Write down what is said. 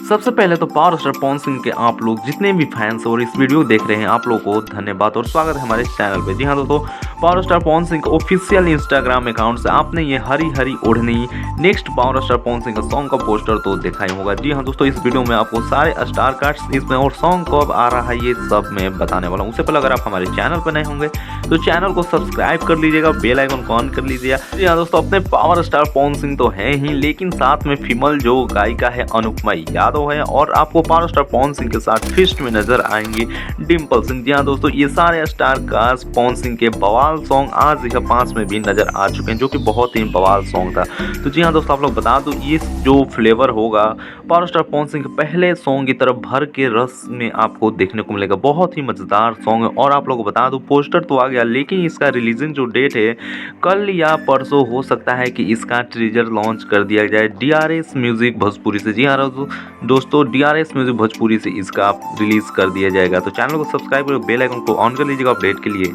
सबसे पहले तो पावर स्टार पवन सिंह के आप लोग जितने भी फैंस और इस वीडियो देख रहे हैं आप लोगों को धन्यवाद और स्वागत है हमारे चैनल पे। जी हाँ दोस्तों, पावर स्टार पवन सिंह के ऑफिशियल इंस्टाग्राम अकाउंट से आपने ये हरी हरी ओढ़नी next power star Pawan Singh का सॉन्ग का पोस्टर तो देखा ही होगा। जी हाँ दोस्तों, इस वीडियो में आपको सारे स्टार कार्ड्स इसमें और सॉन्ग कब आ रहा है ये सब मैं बताने वाला हूँ। उससे पहले अगर आप हमारे चैनल पर नए होंगे तो चैनल को सब्सक्राइब कर लीजिएगा, बेल आइकन को ऑन कर लीजिएगा। जी हाँ दोस्तों, अपने पावर स्टार पवन सिंह तो है ही, लेकिन साथ में फीमेल जो गायिका है अनुपमा यादव है और आपको पावर स्टार पवन सिंह के साथ फिस्ट में नजर आएंगी डिम्पल सिंह। जी हाँ दोस्तों, ये सारे स्टार कास्ट पवन सिंह के बवाल सॉन्ग आज यह 5 में भी नजर आ चुके हैं, जो कि बहुत ही बवाल सॉन्ग था। तो जी हाँ दोस्तों, आप लोग बता दो ये जो फ्लेवर होगा पावर स्टार पवन सिंह के पहले सॉन्ग की तरफ भर के रस में आपको देखने को मिलेगा। बहुत ही मजेदार सॉन्ग है और आप लोग को बता दो पोस्टर तो आ गया, लेकिन इसका रिलीजिंग जो डेट है कल या परसों हो सकता है कि इसका ट्रीजर लॉन्च कर दिया जाए डीआरएस म्यूजिक भोजपुरी से। जी हाँ दोस्तों, डीआरएस म्यूजिक भोजपुरी से इसका रिलीज कर दिया जाएगा। तो चैनल को सब्सक्राइब करो, बेल आइकन को ऑन कर लीजिएगा अपडेट के लिए।